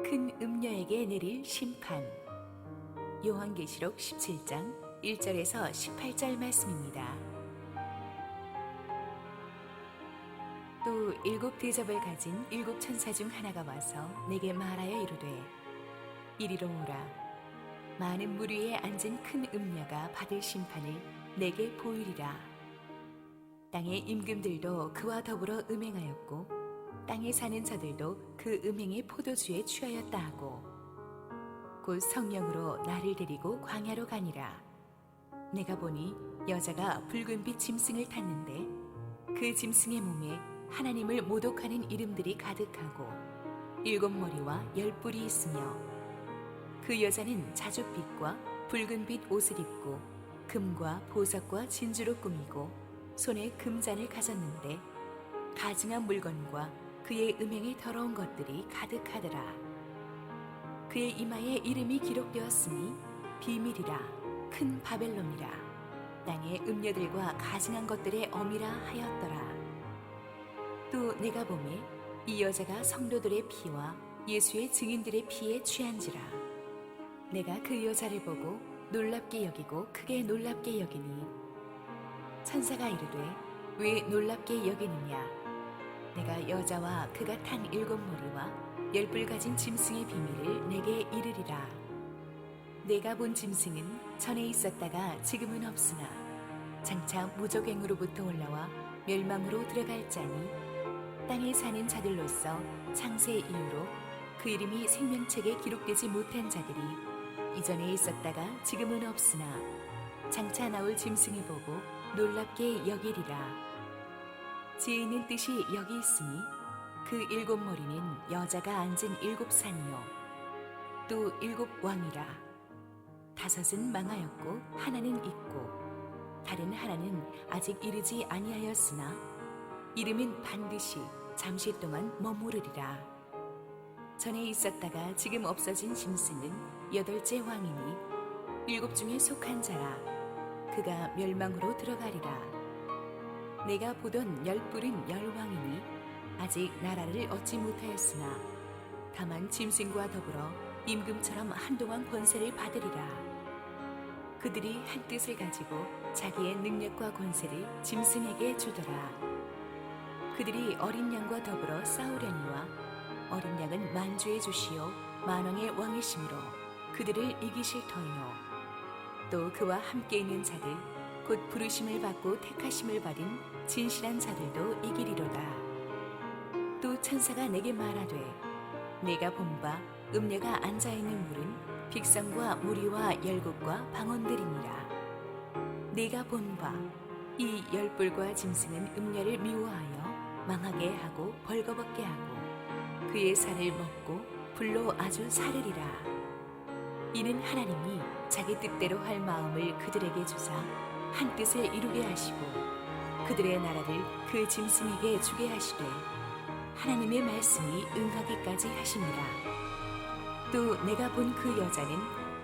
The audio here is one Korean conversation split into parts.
큰 음녀에게 내릴 심판. 요한계시록 17장 1절에서 18절 말씀입니다. 또 일곱 대접을 가진 일곱 천사 중 하나가 와서 내게 말하여 이르되, 이리로 오라. 많은 물 위에 앉은 큰 음녀가 받을 심판을 내게 보이리라. 땅의 임금들도 그와 더불어 음행하였고 땅에 사는 자들도 그 음행의 포도주에 취하였다 하고 곧 성령으로 나를 데리고 광야로 가니라. 내가 보니 여자가 붉은빛 짐승을 탔는데 그 짐승의 몸에 하나님을 모독하는 이름들이 가득하고 일곱 머리와 열 뿔이 있으며 그 여자는 자줏빛과 붉은빛 옷을 입고 금과 보석과 진주로 꾸미고 손에 금잔을 가졌는데 가증한 물건과 그의 음행의 더러운 것들이 가득하더라. 그의 이마에 이름이 기록되었으니 비밀이라 큰 바벨론이라 땅의 음녀들과 가증한 것들의 어미라 하였더라. 또 내가 보매 이 여자가 성도들의 피와 예수의 증인들의 피에 취한지라. 내가 그 여자를 보고 놀랍게 여기고 크게 놀랍게 여기니 천사가 이르되 왜 놀랍게 여기느냐. 내가 여자와 그가 탄 일곱 머리와 열 뿔 가진 짐승의 비밀을 내게 이르리라. 내가 본 짐승은 전에 있었다가 지금은 없으나 장차 무저갱으로부터 올라와 멸망으로 들어갈 자니 땅에 사는 자들로서 창세 이후로 그 이름이 생명책에 기록되지 못한 자들이 이전에 있었다가 지금은 없으나 장차 나올 짐승을 보고 놀랍게 여기리라. 지혜 있는 뜻이 여기 있으니 그 일곱 머리는 여자가 앉은 일곱 산이요 또 일곱 왕이라. 다섯은 망하였고 하나는 있고 다른 하나는 아직 이르지 아니하였으나 이름은 반드시 잠시 동안 머무르리라. 전에 있었다가 지금 없어진 짐승은 여덟째 왕이니 일곱 중에 속한 자라. 그가 멸망으로 들어가리라. 내가 보던 열 뿔은 열 왕이니 아직 나라를 얻지 못하였으나 다만 짐승과 더불어 임금처럼 한동안 권세를 받으리라. 그들이 한 뜻을 가지고 자기의 능력과 권세를 짐승에게 주더라. 그들이 어린 양과 더불어 싸우려니와 어린 양은 만주의 주시오 만왕의 왕이시므로 그들을 이기실 터이요 또 그와 함께 있는 자들 곧 부르심을 받고 택하심을 받은 진실한 자들도 이기리로다. 또 천사가 내게 말하되 내가 본 바 음녀가 앉아있는 물은 빅성과 무리와 열국과 방언들이니라. 내가 본 바 이 열뿔과 짐승은 음녀를 미워하여 망하게 하고 벌거벗게 하고 그의 살을 먹고 불로 아주 사르리라. 이는 하나님이 자기 뜻대로 할 마음을 그들에게 주사 한 뜻을 이루게 하시고 그들의 나라를 그 짐승에게 주게 하시되 하나님의 말씀이 응하기까지 하십니다. 또 내가 본 그 여자는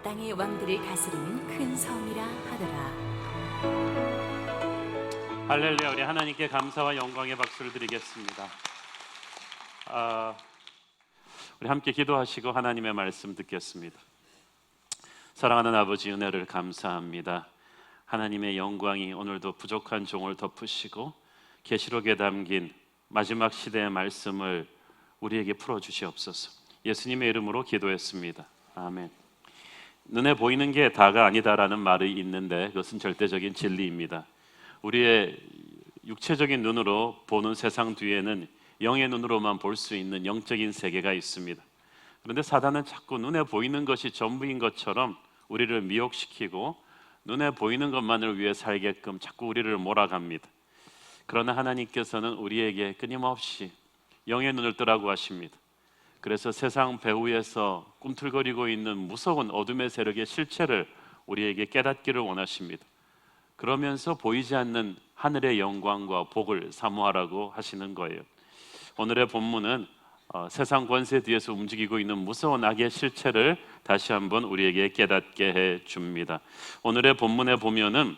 땅의 왕들을 다스리는 큰 성이라 하더라. 할렐루야. 우리 하나님께 감사와 영광의 박수를 드리겠습니다. 우리 함께 기도하시고 하나님의 말씀 듣겠습니다. 사랑하는 아버지, 은혜를 감사합니다. 하나님의 영광이 오늘도 부족한 종을 덮으시고 계시록에 담긴 마지막 시대의 말씀을 우리에게 풀어주시옵소서. 예수님의 이름으로 기도했습니다. 아멘. 눈에 보이는 게 다가 아니다라는 말이 있는데 그것은 절대적인 진리입니다. 우리의 육체적인 눈으로 보는 세상 뒤에는 영의 눈으로만 볼 수 있는 영적인 세계가 있습니다. 그런데 사단은 자꾸 눈에 보이는 것이 전부인 것처럼 우리를 미혹시키고 눈에 보이는 것만을 위해 살게끔 자꾸 우리를 몰아갑니다. 그러나 하나님께서는 우리에게 끊임없이 영의 눈을 뜨라고 하십니다. 그래서 세상 배후에서 꿈틀거리고 있는 무서운 어둠의 세력의 실체를 우리에게 깨닫기를 원하십니다. 그러면서 보이지 않는 하늘의 영광과 복을 사모하라고 하시는 거예요. 오늘의 본문은 세상 권세 뒤에서 움직이고 있는 무서운 악의 실체를 다시 한번 우리에게 깨닫게 해 줍니다. 오늘의 본문에 보면은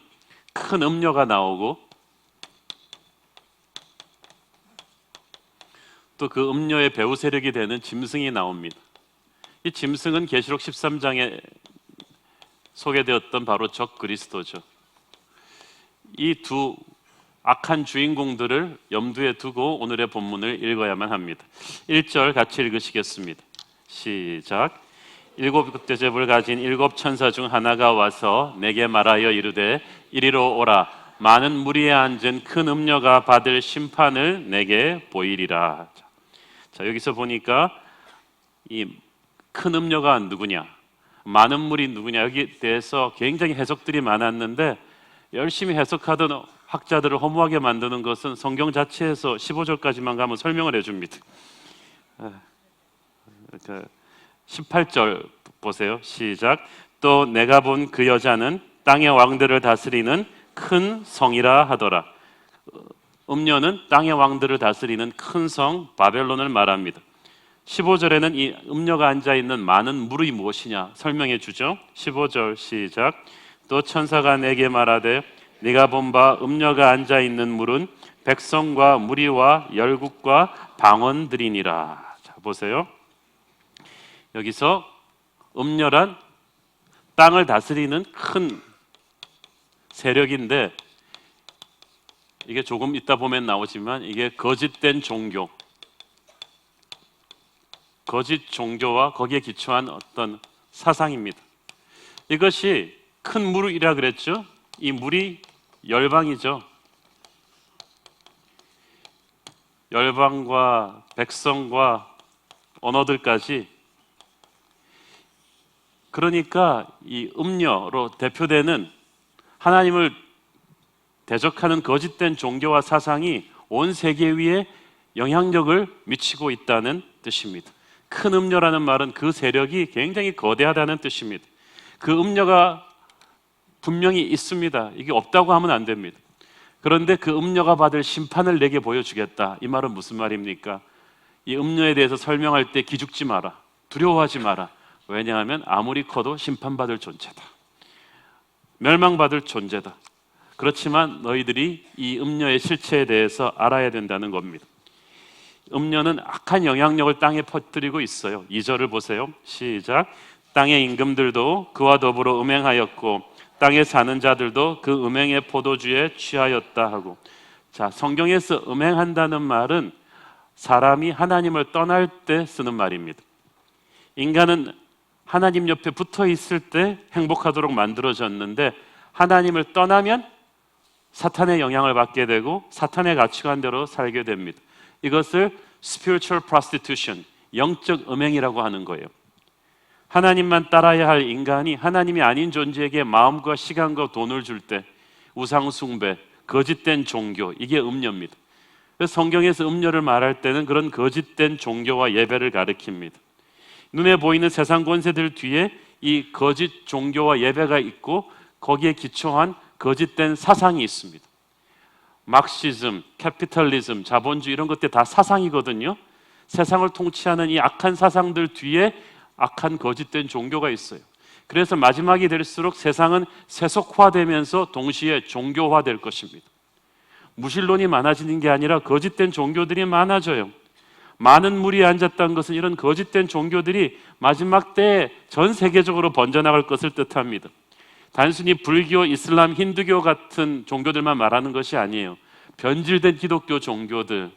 큰 음녀가 나오고 또 그 음녀의 배후 세력이 되는 짐승이 나옵니다. 이 짐승은 계시록 13장에 소개되었던 바로 적 그리스도죠. 이 두 악한 주인공들을 염두에 두고 오늘의 본문을 읽어야만 합니다. 1절 같이 읽으시겠습니다. 시작. 일곱 대접을 가진 일곱 천사 중 하나가 와서 내게 말하여 이르되 이리로 오라. 많은 무리에 앉은 큰 음녀가 받을 심판을 내게 보이리라. 자, 여기서 보니까 이 큰 음녀가 누구냐, 많은 물이 누구냐, 여기에 대해서 굉장히 해석들이 많았는데 열심히 해석하던 학자들을 허무하게 만드는 것은 성경 자체에서 15절까지만 가면 설명을 해줍니다. 18절 보세요. 시작. 또 내가 본 그 여자는 땅의 왕들을 다스리는 큰 성이라 하더라. 음녀는 땅의 왕들을 다스리는 큰 성 바벨론을 말합니다. 15절에는 이 음녀가 앉아있는 많은 물이 무엇이냐 설명해 주죠. 15절 시작. 또 천사가 내게 말하되 네가 본 바 음녀가 앉아있는 물은 백성과 무리와 열국과 방언들이니라. 자, 보세요. 여기서 음녀란 땅을 다스리는 큰 세력인데, 이게 조금 이따 보면 나오지만 이게 거짓된 종교, 거짓 종교와 거기에 기초한 어떤 사상입니다. 이것이 큰 물이라 그랬죠. 이 물이 열방이죠. 열방과 백성과 언어들까지. 그러니까 이 음녀로 대표되는 하나님을 대적하는 거짓된 종교와 사상이 온 세계 위에 영향력을 미치고 있다는 뜻입니다. 큰 음녀라는 말은 그 세력이 굉장히 거대하다는 뜻입니다. 그 음녀가 분명히 있습니다. 이게 없다고 하면 안 됩니다. 그런데 그 음녀가 받을 심판을 내게 보여주겠다. 이 말은 무슨 말입니까? 이 음녀에 대해서 설명할 때 기죽지 마라, 두려워하지 마라. 왜냐하면 아무리 커도 심판받을 존재다, 멸망받을 존재다. 그렇지만 너희들이 이 음녀의 실체에 대해서 알아야 된다는 겁니다. 음녀는 악한 영향력을 땅에 퍼뜨리고 있어요. 2절을 보세요. 시작. 땅의 임금들도 그와 더불어 음행하였고 땅에 사는 자들도 그 음행의 포도주에 취하였다 하고. 자, 성경에서 음행한다는 말은 사람이 하나님을 떠날 때 쓰는 말입니다. 인간은 하나님 옆에 붙어 있을 때 행복하도록 만들어졌는데 하나님을 떠나면 사탄의 영향을 받게 되고 사탄의 가치관대로 살게 됩니다. 이것을 spiritual prostitution, 영적 음행이라고 하는 거예요. 하나님만 따라야 할 인간이 하나님이 아닌 존재에게 마음과 시간과 돈을 줄 때 우상 숭배, 거짓된 종교, 이게 음녀입니다. 그래서 성경에서 음녀를 말할 때는 그런 거짓된 종교와 예배를 가리킵니다. 눈에 보이는 세상 권세들 뒤에 이 거짓 종교와 예배가 있고 거기에 기초한 거짓된 사상이 있습니다. 막시즘, 캐피탈리즘, 자본주의 이런 것들 다 사상이거든요. 세상을 통치하는 이 악한 사상들 뒤에 악한 거짓된 종교가 있어요. 그래서 마지막이 될수록 세상은 세속화되면서 동시에 종교화될 것입니다. 무신론이 많아지는 게 아니라 거짓된 종교들이 많아져요. 많은 물이 앉았다는 것은 이런 거짓된 종교들이 마지막 때에 전 세계적으로 번져나갈 것을 뜻합니다. 단순히 불교, 이슬람, 힌두교 같은 종교들만 말하는 것이 아니에요. 변질된 기독교 종교들,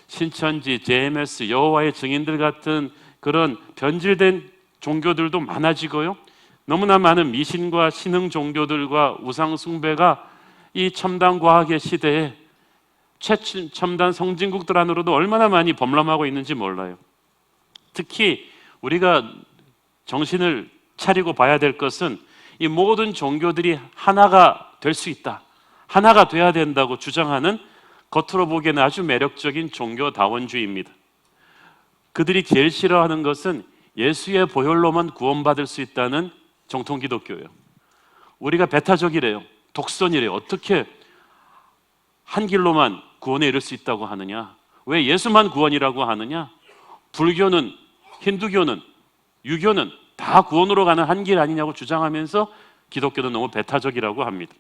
신천지, JMS, 여호와의 증인들 같은 그런 변질된 종교들도 많아지고요. 너무나 많은 미신과 신흥 종교들과 우상 숭배가 이 첨단 과학의 시대에 최첨단 성진국들 안으로도 얼마나 많이 범람하고 있는지 몰라요. 특히 우리가 정신을 차리고 봐야 될 것은 이 모든 종교들이 하나가 될 수 있다, 하나가 돼야 된다고 주장하는 겉으로 보기에는 아주 매력적인 종교다원주의입니다. 그들이 제일 싫어하는 것은 예수의 보혈로만 구원받을 수 있다는 정통 기독교예요. 우리가 배타적이래요. 독선이래요. 어떻게 한 길로만 구원에 이를 수 있다고 하느냐? 왜 예수만 구원이라고 하느냐? 불교는, 힌두교는, 유교는 다 구원으로 가는 한 길 아니냐고 주장하면서 기독교는 너무 배타적이라고 합니다.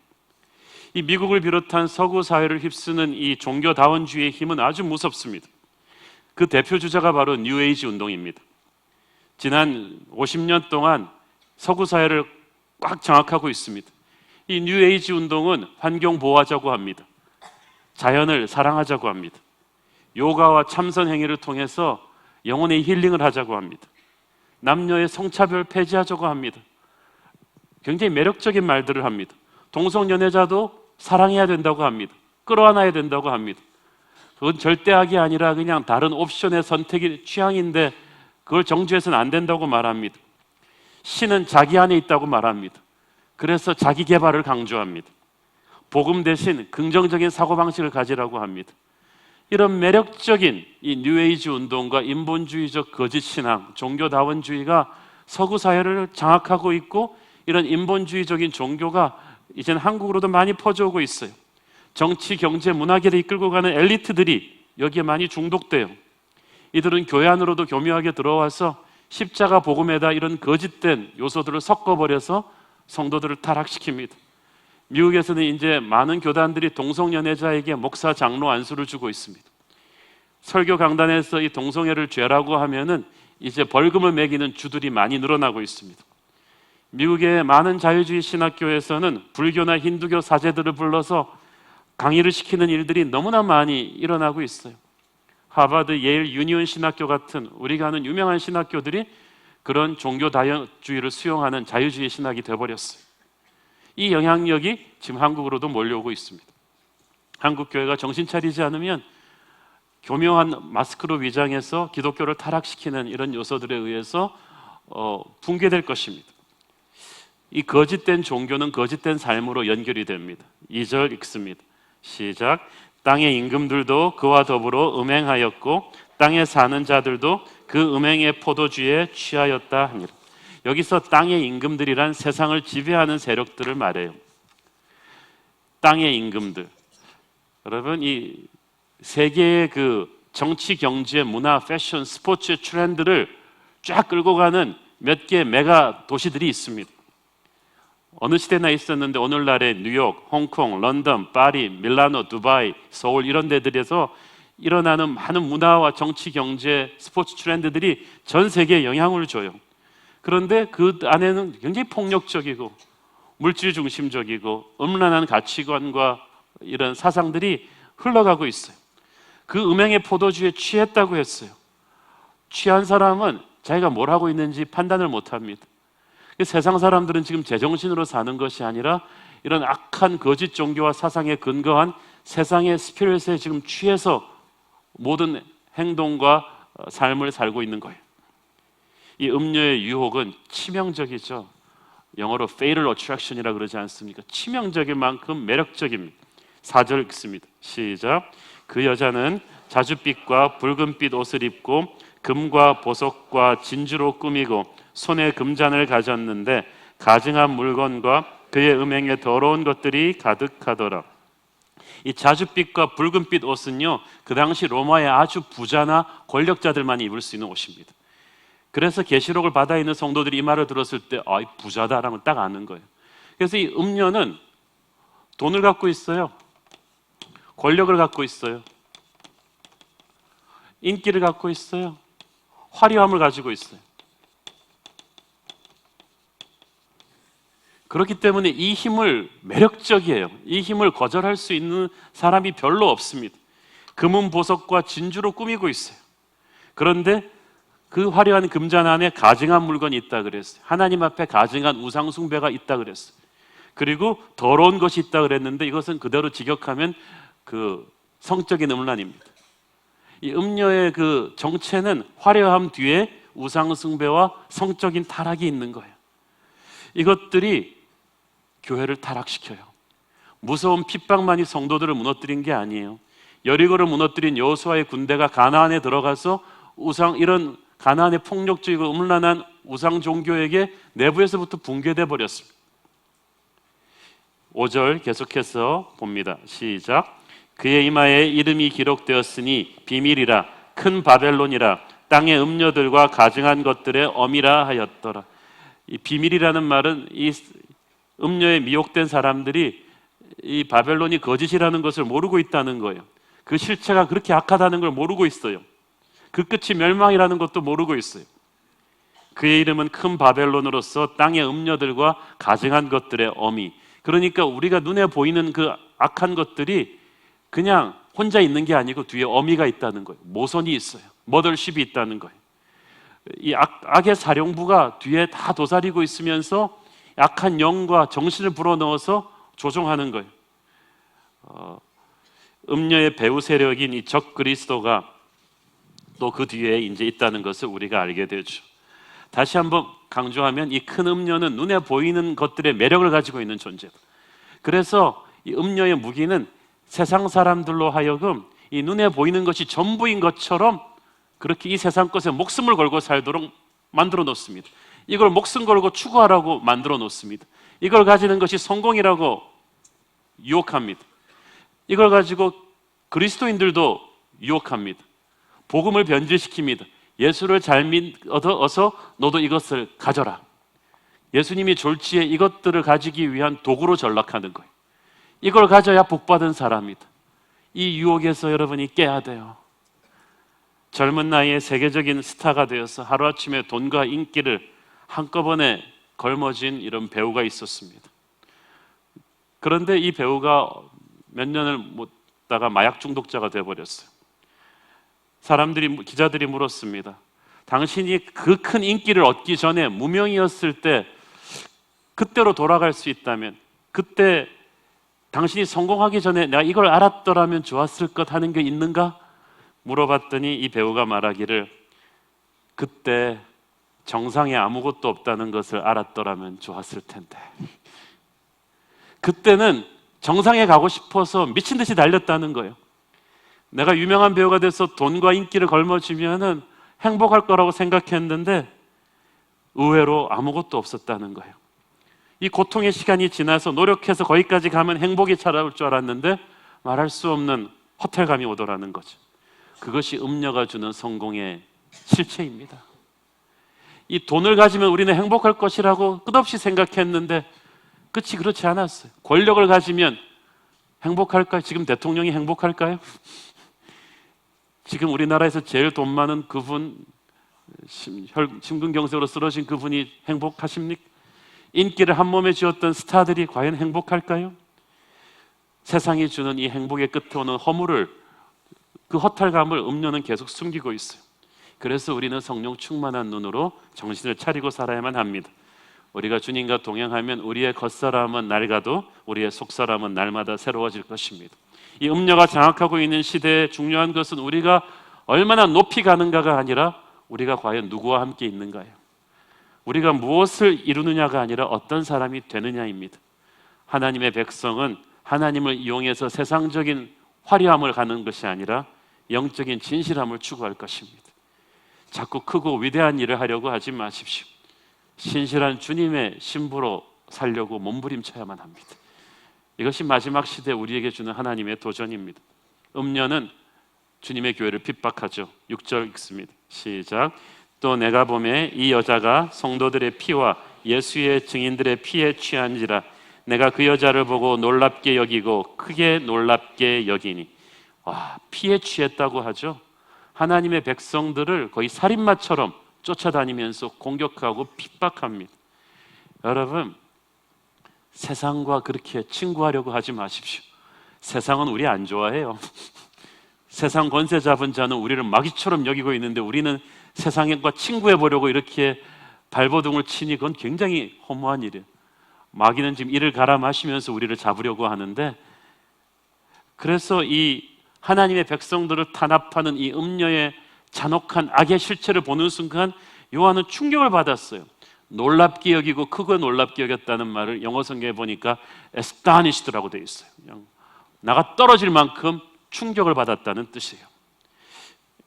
이 미국을 비롯한 서구 사회를 휩쓰는 이 종교다원주의의 힘은 아주 무섭습니다. 그 대표 주자가 바로 뉴에이지 운동입니다. 지난 50년 동안 서구 사회를 꽉 장악하고 있습니다. 이 뉴에이지 운동은 환경 보호하자고 합니다. 자연을 사랑하자고 합니다. 요가와 참선 행위를 통해서 영혼의 힐링을 하자고 합니다. 남녀의 성차별 폐지하자고 합니다. 굉장히 매력적인 말들을 합니다. 동성연애자도 사랑해야 된다고 합니다. 끌어안아야 된다고 합니다. 그건 절대 악이 아니라 그냥 다른 옵션의 선택이 취향인데 그걸 정죄해서는 안 된다고 말합니다. 신은 자기 안에 있다고 말합니다. 그래서 자기 개발을 강조합니다. 복음 대신 긍정적인 사고방식을 가지라고 합니다. 이런 매력적인 이 뉴에이지 운동과 인본주의적 거짓 신앙, 종교다원주의가 서구 사회를 장악하고 있고, 이런 인본주의적인 종교가 이제는 한국으로도 많이 퍼져오고 있어요. 정치, 경제, 문화계를 이끌고 가는 엘리트들이 여기에 많이 중독돼요. 이들은 교회 안으로도 교묘하게 들어와서 십자가 복음에다 이런 거짓된 요소들을 섞어버려서 성도들을 타락시킵니다. 미국에서는 이제 많은 교단들이 동성연애자에게 목사, 장로 안수를 주고 있습니다. 설교 강단에서 이 동성애를 죄라고 하면은 이제 벌금을 매기는 주들이 많이 늘어나고 있습니다. 미국의 많은 자유주의 신학교에서는 불교나 힌두교 사제들을 불러서 강의를 시키는 일들이 너무나 많이 일어나고 있어요. 하버드, 예일, 유니온 신학교 같은 우리가 아는 유명한 신학교들이 그런 종교 다원주의를 수용하는 자유주의 신학이 되어버렸어요. 이 영향력이 지금 한국으로도 몰려오고 있습니다. 한국 교회가 정신 차리지 않으면 교묘한 마스크로 위장해서 기독교를 타락시키는 이런 요소들에 의해서 붕괴될 것입니다. 이 거짓된 종교는 거짓된 삶으로 연결이 됩니다. 2절 읽습니다. 시작. 땅의 임금들도 그와 더불어 음행하였고 땅에 사는 자들도 그 음행의 포도주에 취하였다 하니라. 여기서 땅의 임금들이란 세상을 지배하는 세력들을 말해요. 땅의 임금들. 여러분, 이 세계의 그 정치, 경제, 문화, 패션, 스포츠의 트렌드를 쫙 끌고 가는 몇 개의 메가 도시들이 있습니다. 어느 시대나 있었는데 오늘날의 뉴욕, 홍콩, 런던, 파리, 밀라노, 두바이, 서울 이런 데들에서 일어나는 많은 문화와 정치, 경제, 스포츠 트렌드들이 전 세계에 영향을 줘요. 그런데 그 안에는 굉장히 폭력적이고 물질 중심적이고 음란한 가치관과 이런 사상들이 흘러가고 있어요. 그 음행의 포도주에 취했다고 했어요. 취한 사람은 자기가 뭘 하고 있는지 판단을 못합니다. 세상 사람들은 지금 제정신으로 사는 것이 아니라 이런 악한 거짓 종교와 사상에 근거한 세상의 스피릿에 지금 취해서 모든 행동과 삶을 살고 있는 거예요. 이 음료의 유혹은 치명적이죠. 영어로 fatal attraction이라고 그러지 않습니까? 치명적인 만큼 매력적입니다. 4절 읽습니다. 시작. 그 여자는 자줏빛과 붉은빛 옷을 입고 금과 보석과 진주로 꾸미고 손에 금잔을 가졌는데 가증한 물건과 그의 음행에 더러운 것들이 가득하더라. 이 자줏빛과 붉은빛 옷은요, 그 당시 로마의 아주 부자나 권력자들만 입을 수 있는 옷입니다. 그래서 계시록을 받아 있는 성도들이 이 말을 들었을 때 이 부자다라는 걸 딱 아는 거예요. 그래서 이 음료는 돈을 갖고 있어요. 권력을 갖고 있어요. 인기를 갖고 있어요. 화려함을 가지고 있어요. 그렇기 때문에 이 힘을 매력적이에요. 이 힘을 거절할 수 있는 사람이 별로 없습니다. 금은 보석과 진주로 꾸미고 있어요. 그런데 그 화려한 금잔 안에 가증한 물건이 있다 그랬어요. 하나님 앞에 가증한 우상 숭배가 있다 그랬어요. 그리고 더러운 것이 있다 그랬는데 이것은 그대로 직역하면 그 성적인 음란입니다. 이 음료의 그 정체는 화려함 뒤에 우상 숭배와 성적인 타락이 있는 거예요. 이것들이 교회를 타락시켜요. 무서운 핍박만이 성도들을 무너뜨린 게 아니에요. 여리고를 무너뜨린 여호수아의 군대가 가나안에 들어가서 이런 가나안의 폭력적이고 음란한 우상 종교에게 내부에서부터 붕괴돼 버렸습니다. 5절 계속해서 봅니다. 시작. 그의 이마에 이름이 기록되었으니 비밀이라 큰 바벨론이라 땅의 음료들과 가증한 것들의 어미라 하였더라. 이 비밀이라는 말은 이 음료에 미혹된 사람들이 이 바벨론이 거짓이라는 것을 모르고 있다는 거예요. 그 실체가 그렇게 악하다는 걸 모르고 있어요. 그 끝이 멸망이라는 것도 모르고 있어요. 그의 이름은 큰 바벨론으로서 땅의 음녀들과 가증한 것들의 어미. 그러니까 우리가 눈에 보이는 그 악한 것들이 그냥 혼자 있는 게 아니고 뒤에 어미가 있다는 거예요. 모선이 있어요. 머덜십이 있다는 거예요. 이 악의 사령부가 뒤에 다 도사리고 있으면서 악한 영과 정신을 불어넣어서 조종하는 거예요. 음녀의 배후 세력인 이 적 그리스도가 또 그 뒤에 이제 있다는 것을 우리가 알게 되죠. 다시 한번 강조하면 이 큰 음녀는 눈에 보이는 것들의 매력을 가지고 있는 존재다. 그래서 이 음녀의 무기는 세상 사람들로 하여금 이 눈에 보이는 것이 전부인 것처럼 그렇게 이 세상 것에 목숨을 걸고 살도록 만들어 놓습니다. 이걸 목숨 걸고 추구하라고 만들어 놓습니다. 이걸 가지는 것이 성공이라고 유혹합니다. 이걸 가지고 그리스도인들도 유혹합니다. 복음을 변질시킵니다. 예수를 잘 믿어서 너도 이것을 가져라. 예수님이 졸지에 이것들을 가지기 위한 도구로 전락하는 거예요. 이걸 가져야 복받은 사람이다. 이 유혹에서 여러분이 깨야 돼요. 젊은 나이에 세계적인 스타가 되어서 하루아침에 돈과 인기를 한꺼번에 걸머쥔 이런 배우가 있었습니다. 그런데 이 배우가 몇 년을 못 다가 마약 중독자가 되어버렸어요. 기자들이 물었습니다. 당신이 그 큰 인기를 얻기 전에 무명이었을 때 그때로 돌아갈 수 있다면, 그때 당신이 성공하기 전에 내가 이걸 알았더라면 좋았을 것 하는 게 있는가? 물어봤더니 이 배우가 말하기를, 그때 정상에 아무것도 없다는 것을 알았더라면 좋았을 텐데. 그때는 정상에 가고 싶어서 미친 듯이 달렸다는 거예요. 내가 유명한 배우가 돼서 돈과 인기를 걸머쥐면은 행복할 거라고 생각했는데 의외로 아무것도 없었다는 거예요. 이 고통의 시간이 지나서 노력해서 거기까지 가면 행복이 찾아올 줄 알았는데 말할 수 없는 허탈감이 오더라는 거죠. 그것이 음녀가 주는 성공의 실체입니다. 이 돈을 가지면 우리는 행복할 것이라고 끝없이 생각했는데 끝이 그렇지 않았어요. 권력을 가지면 행복할까요? 지금 대통령이 행복할까요? 지금 우리나라에서 제일 돈 많은 그분, 심근경색으로 쓰러진 그분이 행복하십니까? 인기를 한 몸에 쥐었던 스타들이 과연 행복할까요? 세상이 주는 이 행복의 끝에 오는 허물을, 그 허탈감을 음료는 계속 숨기고 있어요. 그래서 우리는 성령 충만한 눈으로 정신을 차리고 살아야만 합니다. 우리가 주님과 동행하면 우리의 겉사람은 낡아도 우리의 속사람은 날마다 새로워질 것입니다. 이 음녀가 장악하고 있는 시대에 중요한 것은 우리가 얼마나 높이 가는가가 아니라 우리가 과연 누구와 함께 있는가요? 우리가 무엇을 이루느냐가 아니라 어떤 사람이 되느냐입니다. 하나님의 백성은 하나님을 이용해서 세상적인 화려함을 가는 것이 아니라 영적인 진실함을 추구할 것입니다. 자꾸 크고 위대한 일을 하려고 하지 마십시오. 신실한 주님의 신부로 살려고 몸부림쳐야만 합니다. 이것이 마지막 시대 우리에게 주는 하나님의 도전입니다. 음녀는 주님의 교회를 핍박하죠. 6절 읽습니다. 시작. 또 내가 보매 이 여자가 성도들의 피와 예수의 증인들의 피에 취한지라 내가 그 여자를 보고 놀랍게 여기고 크게 놀랍게 여기니. 피에 취했다고 하죠. 하나님의 백성들을 거의 살인마처럼 쫓아다니면서 공격하고 핍박합니다. 여러분, 세상과 그렇게 친구하려고 하지 마십시오. 세상은 우리 안 좋아해요. 세상 권세 잡은 자는 우리를 마귀처럼 여기고 있는데 우리는 세상과 친구해 보려고 이렇게 발버둥을 치니 그건 굉장히 허무한 일이에요. 마귀는 지금 이를 갈아 마시면서 우리를 잡으려고 하는데, 그래서 이 하나님의 백성들을 탄압하는 이 음녀의 잔혹한 악의 실체를 보는 순간 요한은 충격을 받았어요. 놀랍게 여기고 크고 놀랍게 여겼다는 말을 영어 성경에 보니까 astonished라고 되어 있어요. 그냥 나가 떨어질 만큼 충격을 받았다는 뜻이에요.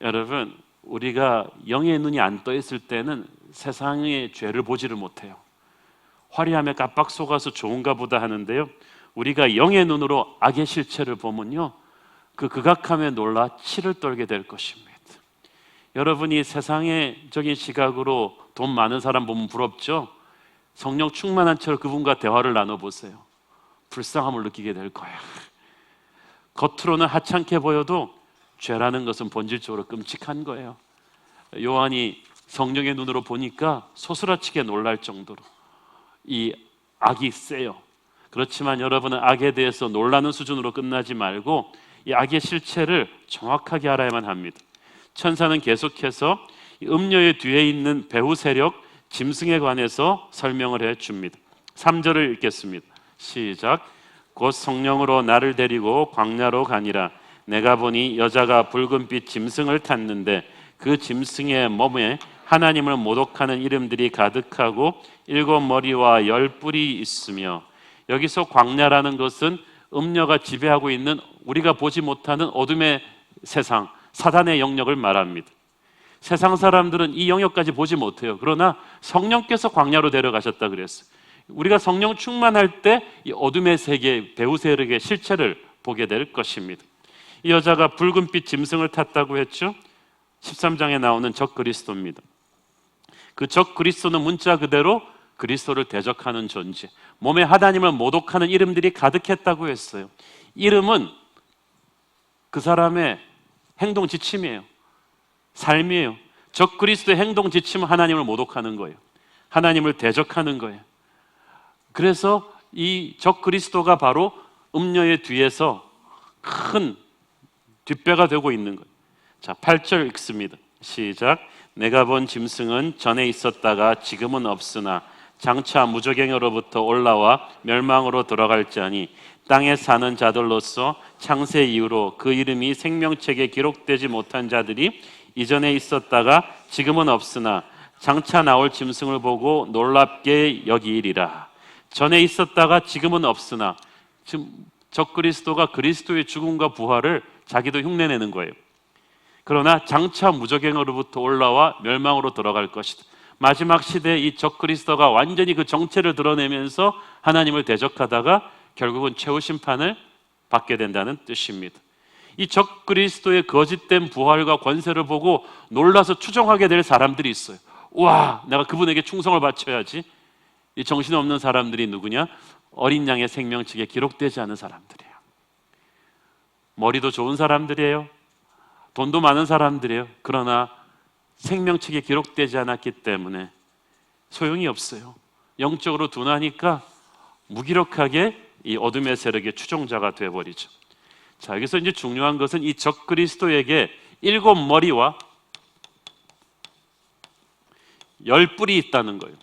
여러분, 우리가 영의 눈이 안 떠 있을 때는 세상의 죄를 보지를 못해요. 화려함에 깜빡 속아서 좋은가 보다 하는데요, 우리가 영의 눈으로 악의 실체를 보면요, 그 극악함에 놀라 치를 떨게 될 것입니다. 여러분이 세상적인 시각으로 돈 많은 사람 보면 부럽죠? 성령 충만한 채로 그분과 대화를 나눠보세요. 불쌍함을 느끼게 될 거예요. 겉으로는 하찮게 보여도 죄라는 것은 본질적으로 끔찍한 거예요. 요한이 성령의 눈으로 보니까 소스라치게 놀랄 정도로 이 악이 세요. 그렇지만 여러분은 악에 대해서 놀라는 수준으로 끝나지 말고 이 악의 실체를 정확하게 알아야만 합니다. 천사는 계속해서 음녀의 뒤에 있는 배후 세력 짐승에 관해서 설명을 해줍니다. 3절을 읽겠습니다. 시작. 곧 성령으로 나를 데리고 광야로 가니라. 내가 보니 여자가 붉은빛 짐승을 탔는데 그 짐승의 몸에 하나님을 모독하는 이름들이 가득하고 7머리와 10뿔이 있으며, 여기서 광야라는 것은 음녀가 지배하고 있는 우리가 보지 못하는 어둠의 세상, 사단의 영역을 말합니다. 세상 사람들은 이 영역까지 보지 못해요. 그러나 성령께서 광야로 데려가셨다 그랬어요. 우리가 성령 충만할 때 이 어둠의 세계, 배후 세력의 실체를 보게 될 것입니다. 이 여자가 붉은빛 짐승을 탔다고 했죠. 13장에 나오는 적그리스도입니다. 그 적그리스도는 문자 그대로 그리스도를 대적하는 존재, 몸에 하나님을 모독하는 이름들이 가득했다고 했어요. 이름은 그 사람의 행동 지침이에요. 삶이에요. 적그리스도의 행동 지침은 하나님을 모독하는 거예요. 하나님을 대적하는 거예요. 그래서 이 적그리스도가 바로 음녀의 뒤에서 큰 뒷배가 되고 있는 거예요. 자, 8절 읽습니다. 시작. 내가 본 짐승은 전에 있었다가 지금은 없으나 장차 무저갱으로부터 올라와 멸망으로 들어갈지니 땅에 사는 자들로서 창세 이후로 그 이름이 생명책에 기록되지 못한 자들이 이전에 있었다가 지금은 없으나 장차 나올 짐승을 보고 놀랍게 여기리라. 전에 있었다가 지금은 없으나, 지금 적그리스도가 그리스도의 죽음과 부활을 자기도 흉내내는 거예요. 그러나 장차 무저갱으로부터 올라와 멸망으로 들어갈 것이다. 마지막 시대에 이 적그리스도가 완전히 그 정체를 드러내면서 하나님을 대적하다가 결국은 최후 심판을 받게 된다는 뜻입니다. 이 적그리스도의 거짓된 부활과 권세를 보고 놀라서 추종하게 될 사람들이 있어요. 와, 내가 그분에게 충성을 바쳐야지. 이 정신없는 사람들이 누구냐? 어린 양의 생명책에 기록되지 않은 사람들이에요. 머리도 좋은 사람들이에요. 돈도 많은 사람들이에요. 그러나 생명책에 기록되지 않았기 때문에 소용이 없어요. 영적으로 둔하니까 무기력하게 이 어둠의 세력의 추종자가 되어버리죠. 자, 여기서 이제 중요한 것은 이 적그리스도에게 7머리와 10뿔이 있다는 거예요.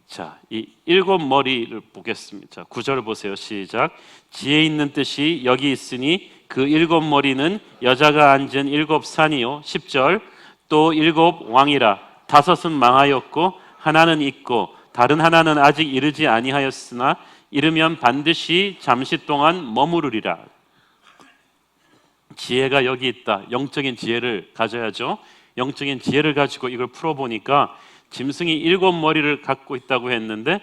자, 이 7머리를 보겠습니다. 자, 9절 보세요. 시작. 지혜 있는 뜻이 여기 있으니 그 7머리는 여자가 앉은 7산이요. 10절. 또 7왕이라. 5은 망하였고 하나는 있고 다른 하나는 아직 이르지 아니하였으나 이르면 반드시 잠시 동안 머무르리라. 지혜가 여기 있다. 영적인 지혜를 가져야죠. 영적인 지혜를 가지고 이걸 풀어보니까 짐승이 7머리를 갖고 있다고 했는데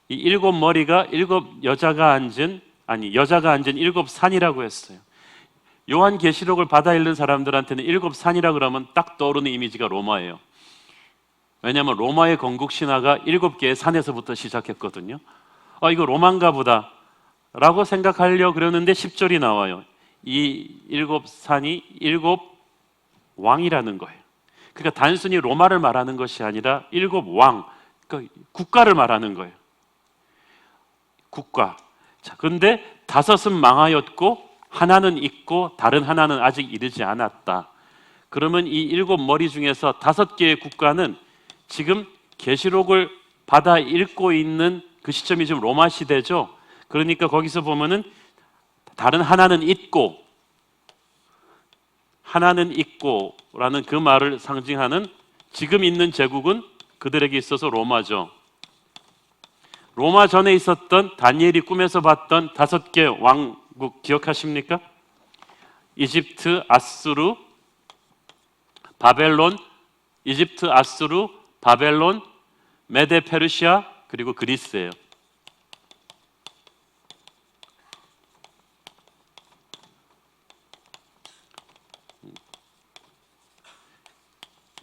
이 7머리가 여자가 앉은 7산이라고 했어요. 요한계시록을 받아 읽는 사람들한테는 7산이라 그러면 딱 떠오르는 이미지가 로마예요. 왜냐하면 로마의 건국 신화가 7개의 산에서부터 시작했거든요. 이거 로마인가 보다 라고 생각하려고 그러는데 10절이 나와요. 이 7산이 7왕이라는 거예요. 그러니까 단순히 로마를 말하는 것이 아니라 7왕, 그러니까 국가를 말하는 거예요. 국가. 자, 그런데 5은 망하였고 하나는 있고 다른 하나는 아직 이르지 않았다. 그러면 이 7머리 중에서 5개의 국가는 지금 계시록을 받아 읽고 있는 그 시점이 지금 로마 시대죠. 그러니까 거기서 보면은 다른 하나는 있고 라는 그 말을 상징하는 지금 있는 제국은 그들에게 있어서 로마죠. 로마 전에 있었던 다니엘이 꿈에서 봤던 5개 왕국 기억하십니까? 이집트, 아수르, 바벨론, 메데 페르시아, 그리고 그리스예요.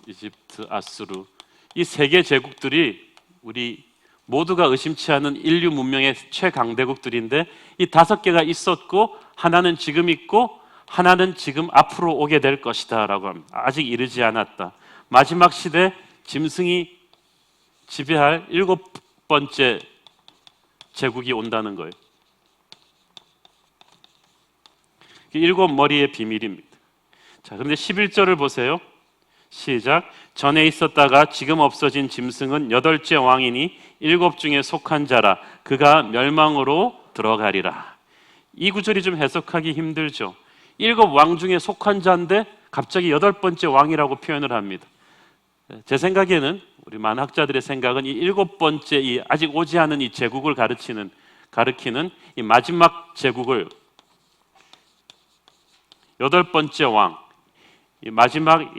이집트, 아수르, 이 3개 제국들이 우리 모두가 의심치 않은 인류 문명의 최강대국들인데 이 5개가 있었고 하나는 지금 있고 하나는 지금 앞으로 오게 될 것이다 라고 합니다. 아직 이르지 않았다. 마지막 시대 짐승이 지배할 7번째 제국이 온다는 거예요. 7머리의 비밀입니다. 자, 그런데 11절을 보세요. 시작. 전에 있었다가 지금 없어진 짐승은 8째 왕이니 7 중에 속한 자라. 그가 멸망으로 들어가리라. 이 구절이 좀 해석하기 힘들죠. 7 왕 중에 속한 자인데 갑자기 8번째 왕이라고 표현을 합니다. 제 생각에는, 우리 많은 학자들의 생각은 이 7번째 이 아직 오지 않은 이 제국을 가리키는 이 마지막 제국을 8번째 왕, 이 마지막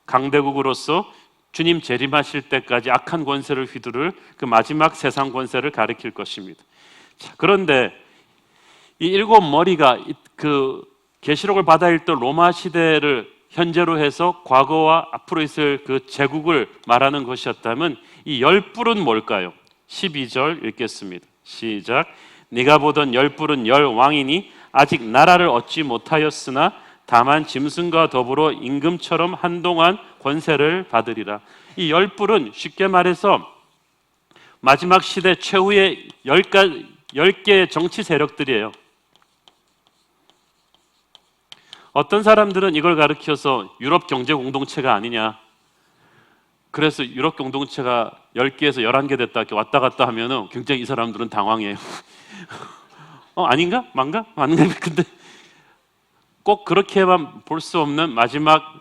강대국으로서 주님 재림하실 때까지 악한 권세를 휘두를 그 마지막 세상 권세를 가리킬 것입니다. 자, 그런데 이 7머리가 그 계시록을 받아 읽던 로마 시대를 현재로 해서 과거와 앞으로 있을 그 제국을 말하는 것이었다면 이 10뿔은 뭘까요? 12절 읽겠습니다. 시작. 네가 보던 10뿔은 10왕이니 아직 나라를 얻지 못하였으나 다만 짐승과 더불어 임금처럼 한동안 권세를 받으리라. 이 10뿔은 쉽게 말해서 마지막 시대 최후의 10개의 정치 세력들이에요. 어떤 사람들은 이걸 가리켜서 유럽 경제 공동체가 아니냐, 그래서 유럽 공동체가 10개에서 11개 됐다 이렇게 왔다 갔다 하면은 굉장히 이 사람들은 당황해요. 아닌가? 맞는가? 근데 꼭 그렇게만 볼 수 없는 마지막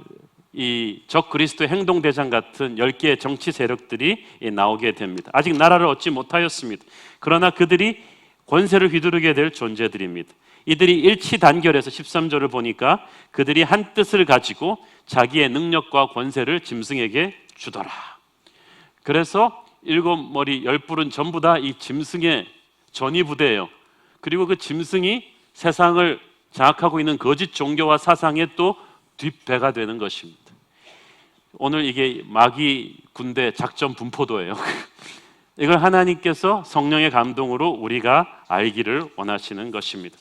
이 적그리스도의 행동대장 같은 10개의 정치 세력들이 나오게 됩니다. 아직 나라를 얻지 못하였습니다. 그러나 그들이 권세를 휘두르게 될 존재들입니다. 이들이 일치 단결해서 13절을 보니까 그들이 한 뜻을 가지고 자기의 능력과 권세를 짐승에게 주더라. 그래서 7머리 10뿔은 전부 다 이 짐승의 전위부대예요. 그리고 그 짐승이 세상을 장악하고 있는 거짓 종교와 사상의 또 뒷배가 되는 것입니다. 오늘 이게 마귀 군대 작전 분포도예요. 이걸 하나님께서 성령의 감동으로 우리가 알기를 원하시는 것입니다.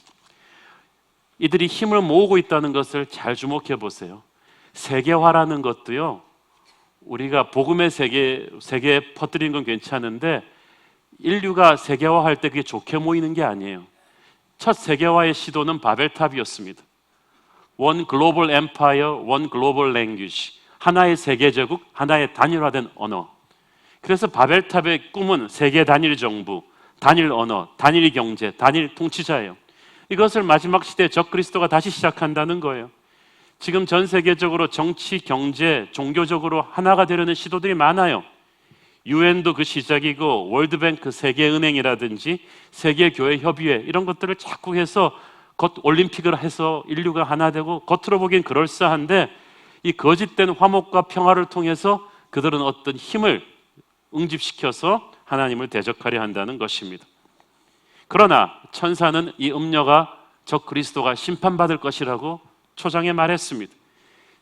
이들이 힘을 모으고 있다는 것을 잘 주목해 보세요. 세계화라는 것도요, 우리가 복음의 세계에 퍼뜨리는 건 괜찮은데 인류가 세계화할 때 그게 좋게 모이는 게 아니에요. 첫 세계화의 시도는 바벨탑이었습니다. One Global Empire, One Global Language. 하나의 세계제국, 하나의 단일화된 언어. 그래서 바벨탑의 꿈은 세계 단일 정부, 단일 언어, 단일 경제, 단일 통치자예요. 이것을 마지막 시대에 적그리스도가 다시 시작한다는 거예요. 지금 전 세계적으로 정치, 경제, 종교적으로 하나가 되려는 시도들이 많아요. 유엔도 그 시작이고 월드뱅크, 세계은행이라든지 세계교회협의회 이런 것들을 자꾸 해서 올림픽을 해서 인류가 하나 되고 겉으로 보기엔 그럴싸한데 이 거짓된 화목과 평화를 통해서 그들은 어떤 힘을 응집시켜서 하나님을 대적하려 한다는 것입니다. 그러나 천사는 이 음녀가 적그리스도가 심판받을 것이라고 초장에 말했습니다.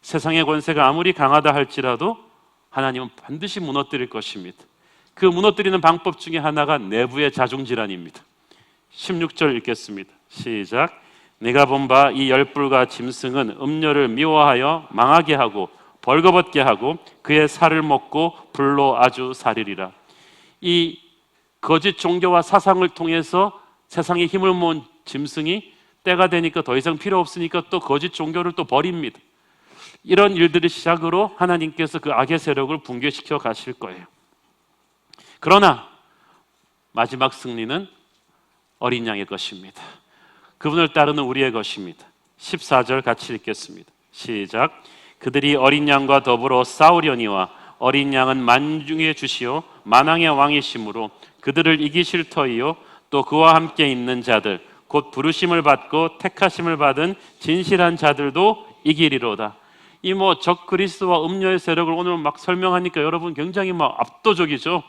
세상의 권세가 아무리 강하다 할지라도 하나님은 반드시 무너뜨릴 것입니다. 그 무너뜨리는 방법 중에 하나가 내부의 자중질환입니다. 16절 읽겠습니다. 시작. 네가 본 바 이 10뿔과 짐승은 음녀를 미워하여 망하게 하고 벌거벗게 하고 그의 살을 먹고 불로 아주 사리리라. 이 거짓 종교와 사상을 통해서 세상에 힘을 모은 짐승이 때가 되니까 더 이상 필요 없으니까 또 거짓 종교를 또 버립니다. 이런 일들을 시작으로 하나님께서 그 악의 세력을 붕괴시켜 가실 거예요. 그러나 마지막 승리는 어린 양의 것입니다. 그분을 따르는 우리의 것입니다. 14절 같이 읽겠습니다. 시작. 그들이 어린 양과 더불어 싸우려니와 어린 양은 만중의 주시오 만왕의 왕이심으로 그들을 이기실 터이요 또 그와 함께 있는 자들 곧 부르심을 받고 택하심을 받은 진실한 자들도 이기리로다. 이 적그리스도와 음녀의 세력을 오늘 막 설명하니까 여러분 굉장히 압도적이죠.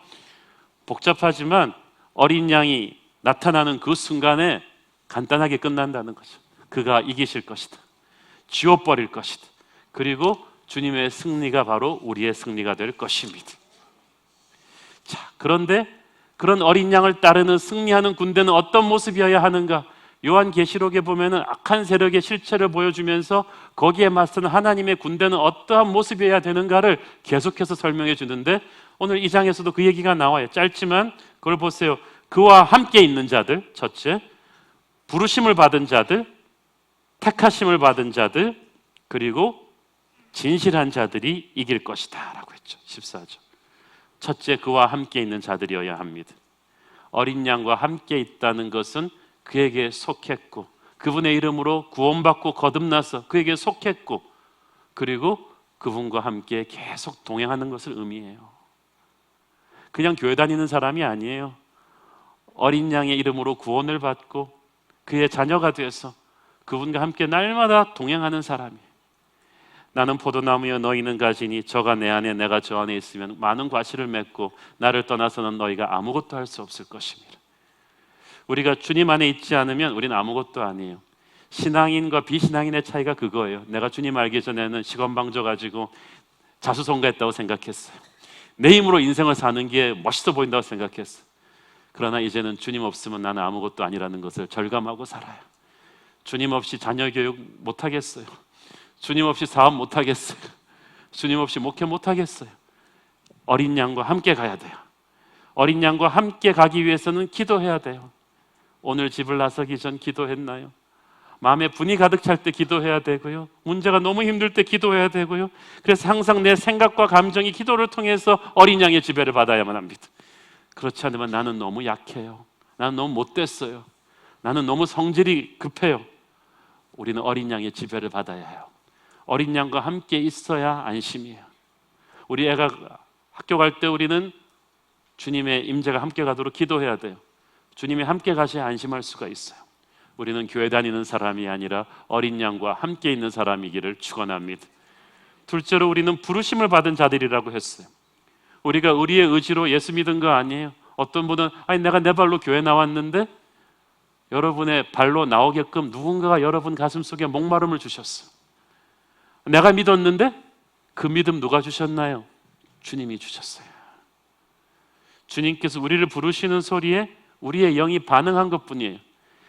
복잡하지만 어린 양이 나타나는 그 순간에 간단하게 끝난다는 거죠. 그가 이기실 것이다. 지워버릴 것이다. 그리고 주님의 승리가 바로 우리의 승리가 될 것입니다. 자, 그런데 그런 어린 양을 따르는 승리하는 군대는 어떤 모습이어야 하는가? 요한계시록에 보면은 악한 세력의 실체를 보여주면서 거기에 맞서는 하나님의 군대는 어떠한 모습이어야 되는가를 계속해서 설명해 주는데, 오늘 이 장에서도 그 얘기가 나와요. 짧지만 그걸 보세요. 그와 함께 있는 자들, 첫째, 부르심을 받은 자들, 택하심을 받은 자들, 그리고 진실한 자들이 이길 것이다 라고 했죠. 14절. 첫째, 그와 함께 있는 자들이어야 합니다. 어린 양과 함께 있다는 것은 그에게 속했고, 그분의 이름으로 구원받고 거듭나서 그에게 속했고, 그리고 그분과 함께 계속 동행하는 것을 의미해요. 그냥 교회 다니는 사람이 아니에요. 어린 양의 이름으로 구원을 받고 그의 자녀가 되어서 그분과 함께 날마다 동행하는 사람이에요. 나는 포도나무여 너희는 가지니 저가 내 안에 내가 저 안에 있으면 많은 과실을 맺고 나를 떠나서는 너희가 아무것도 할 수 없을 것입니다. 우리가 주님 안에 있지 않으면 우리는 아무것도 아니에요. 신앙인과 비신앙인의 차이가 그거예요. 내가 주님 알기 전에는 시건방져 가지고 자수성가했다고 생각했어요. 내 힘으로 인생을 사는 게 멋있어 보인다고 생각했어요. 그러나 이제는 주님 없으면 나는 아무것도 아니라는 것을 절감하고 살아요. 주님 없이 자녀 교육 못하겠어요. 주님 없이 사업 못하겠어요. 주님 없이 목회 못하겠어요. 어린 양과 함께 가야 돼요. 어린 양과 함께 가기 위해서는 기도해야 돼요. 오늘 집을 나서기 전 기도했나요? 마음에 분이 가득 찰 때 기도해야 되고요. 문제가 너무 힘들 때 기도해야 되고요. 그래서 항상 내 생각과 감정이 기도를 통해서 어린 양의 지배를 받아야만 합니다. 그렇지 않으면 나는 너무 약해요. 나는 너무 못됐어요. 나는 너무 성질이 급해요. 우리는 어린 양의 지배를 받아야 해요. 어린 양과 함께 있어야 안심이에요. 우리 애가 학교 갈 때 우리는 주님의 임재가 함께 가도록 기도해야 돼요. 주님이 함께 가셔야 안심할 수가 있어요. 우리는 교회 다니는 사람이 아니라 어린 양과 함께 있는 사람이기를 축원합니다. 둘째로 우리는 부르심을 받은 자들이라고 했어요. 우리가 우리의 의지로 예수 믿은 거 아니에요. 어떤 분은 아니 내가 내 발로 교회 나왔는데, 여러분의 발로 나오게끔 누군가가 여러분 가슴 속에 목마름을 주셨어. 내가 믿었는데 그 믿음 누가 주셨나요? 주님이 주셨어요. 주님께서 우리를 부르시는 소리에 우리의 영이 반응한 것뿐이에요.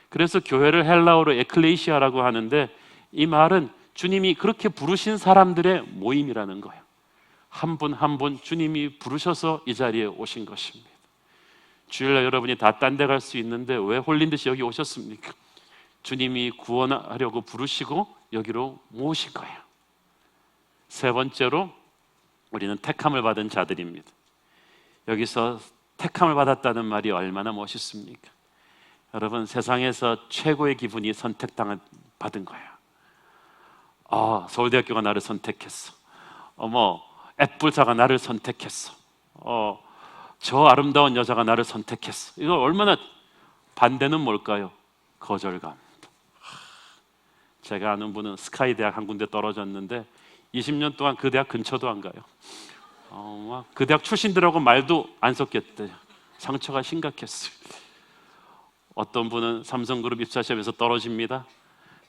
그래서 교회를 헬라어로 에클레시아라고 하는데, 이 말은 주님이 그렇게 부르신 사람들의 모임이라는 거예요. 한 분 한 분 주님이 부르셔서 이 자리에 오신 것입니다. 주일날 여러분이 다 딴 데 갈 수 있는데 왜 홀린 듯이 여기 오셨습니까? 주님이 구원하려고 부르시고 여기로 모으신 거예요. 세 번째로 우리는 택함을 받은 자들입니다. 여기서 택함을 받았다는 말이 얼마나 멋있습니까? 여러분, 세상에서 최고의 기분이 선택받은 거야. 서울대학교가 나를 선택했어. 애플사가 나를 선택했어. 저 아름다운 여자가 나를 선택했어. 이거 얼마나. 반대는 뭘까요? 거절감. 제가 아는 분은 스카이 대학 한 군데 떨어졌는데 20년 동안 그 대학 근처도 안 가요. 그 대학 출신들하고 말도 안 섞였대요. 상처가 심각했어요. 어떤 분은 삼성그룹 입사시험에서 떨어집니다.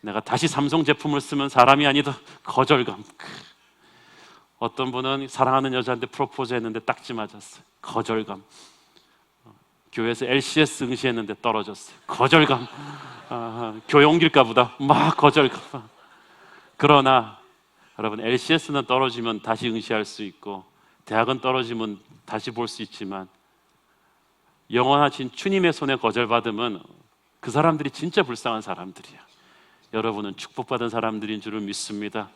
내가 다시 삼성 제품을 쓰면 사람이 아니다. 거절감. 어떤 분은 사랑하는 여자한테 프로포즈 했는데 딱지 맞았어요. 거절감. 교회에서 LCS 응시했는데 떨어졌어요. 거절감. 교회 옮길까 보다. 막 거절감. 그러나 여러분, LCS는 떨어지면 다시 응시할 수 있고 대학은 떨어지면 다시 볼 수 있지만, 영원하신 주님의 손에 거절받으면 그 사람들이 진짜 불쌍한 사람들이야. 여러분은 축복받은 사람들인 줄을 믿습니다.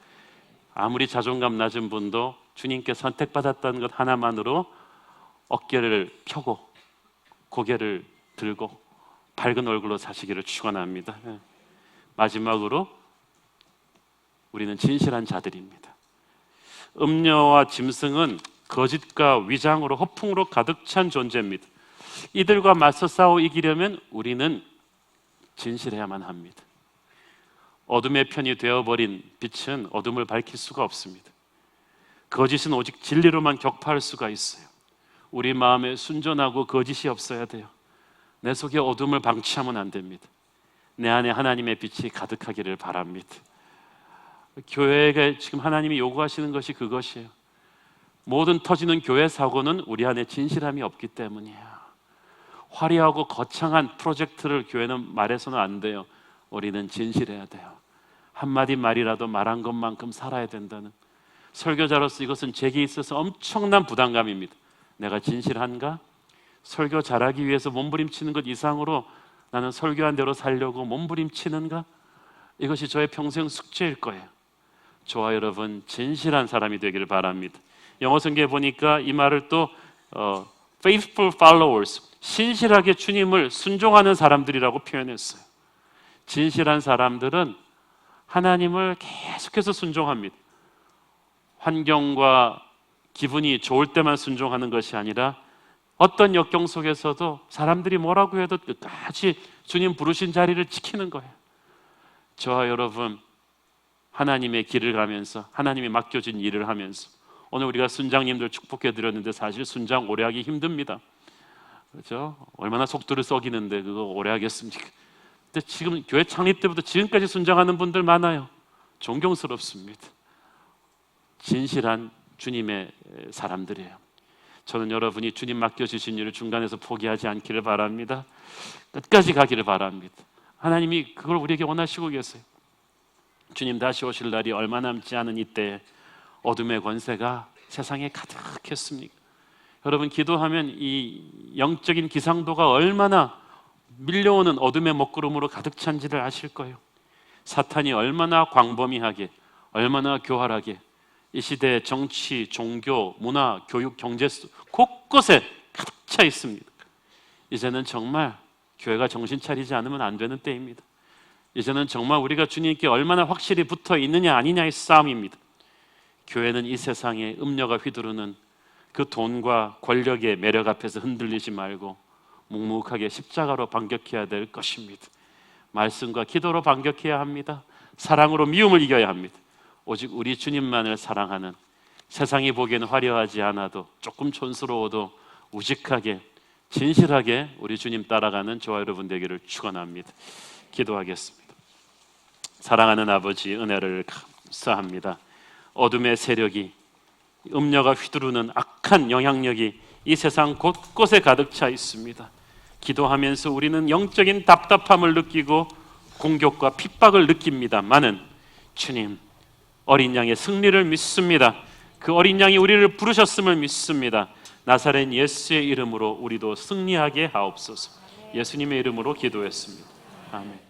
아무리 자존감 낮은 분도 주님께 선택받았다는 것 하나만으로 어깨를 펴고 고개를 들고 밝은 얼굴로 사시기를 축원합니다. 마지막으로 우리는 진실한 자들입니다. 음녀와 짐승은 거짓과 위장으로 허풍으로 가득 찬 존재입니다. 이들과 맞서 싸워 이기려면 우리는 진실해야만 합니다. 어둠의 편이 되어버린 빛은 어둠을 밝힐 수가 없습니다. 거짓은 오직 진리로만 격파할 수가 있어요. 우리 마음에 순전하고 거짓이 없어야 돼요. 내 속에 어둠을 방치하면 안 됩니다. 내 안에 하나님의 빛이 가득하기를 바랍니다. 교회가 지금 하나님이 요구하시는 것이 그것이에요. 모든 터지는 교회 사고는 우리 안에 진실함이 없기 때문이에요. 화려하고 거창한 프로젝트를 교회는 말해서는 안 돼요. 우리는 진실해야 돼요. 한마디 말이라도 말한 것만큼 살아야 된다는, 설교자로서 이것은 제게 있어서 엄청난 부담감입니다. 내가 진실한가? 설교 잘하기 위해서 몸부림치는 것 이상으로 나는 설교한 대로 살려고 몸부림치는가? 이것이 저의 평생 숙제일 거예요. 저와 여러분 진실한 사람이 되기를 바랍니다. 영어 성경에 보니까 이 말을 또 faithful followers, 신실하게 주님을 순종하는 사람들이라고 표현했어요. 진실한 사람들은 하나님을 계속해서 순종합니다. 환경과 기분이 좋을 때만 순종하는 것이 아니라 어떤 역경 속에서도 사람들이 뭐라고 해도 끝까지 주님 부르신 자리를 지키는 거예요. 저와 여러분 하나님의 길을 가면서, 하나님이 맡겨진 일을 하면서, 오늘 우리가 순장님들 축복해 드렸는데 사실 순장 오래 하기 힘듭니다. 그렇죠? 얼마나 속도를 썩이는데 그거 오래 하겠습니까? 근데 지금 교회 창립 때부터 지금까지 순장하는 분들 많아요. 존경스럽습니다. 진실한 주님의 사람들이에요. 저는 여러분이 주님 맡겨주신 일을 중간에서 포기하지 않기를 바랍니다. 끝까지 가기를 바랍니다. 하나님이 그걸 우리에게 원하시고 계세요. 주님 다시 오실 날이 얼마 남지 않은 이때 어둠의 권세가 세상에 가득했습니까? 여러분 기도하면 이 영적인 기상도가 얼마나 밀려오는 어둠의 먹구름으로 가득 찬지를 아실 거예요. 사탄이 얼마나 광범위하게, 얼마나 교활하게 이 시대의 정치, 종교, 문화, 교육, 경제 곳곳에 가득 차 있습니다. 이제는 정말 교회가 정신 차리지 않으면 안 되는 때입니다. 이제는 정말 우리가 주님께 얼마나 확실히 붙어 있느냐 아니냐의 싸움입니다. 교회는 이 세상에 음녀가 휘두르는 그 돈과 권력의 매력 앞에서 흔들리지 말고 묵묵하게 십자가로 반격해야 될 것입니다. 말씀과 기도로 반격해야 합니다. 사랑으로 미움을 이겨야 합니다. 오직 우리 주님만을 사랑하는, 세상이 보기에는 화려하지 않아도 조금 촌스러워도 우직하게 진실하게 우리 주님 따라가는 저와 여러분 되기를 축원합니다. 기도하겠습니다. 사랑하는 아버지, 은혜를 감사합니다. 어둠의 세력이, 음녀가 휘두르는 악한 영향력이 이 세상 곳곳에 가득 차 있습니다. 기도하면서 우리는 영적인 답답함을 느끼고 공격과 핍박을 느낍니다만은 주님, 어린 양의 승리를 믿습니다. 그 어린 양이 우리를 부르셨음을 믿습니다. 나사렛 예수의 이름으로 우리도 승리하게 하옵소서. 예수님의 이름으로 기도했습니다. 아멘.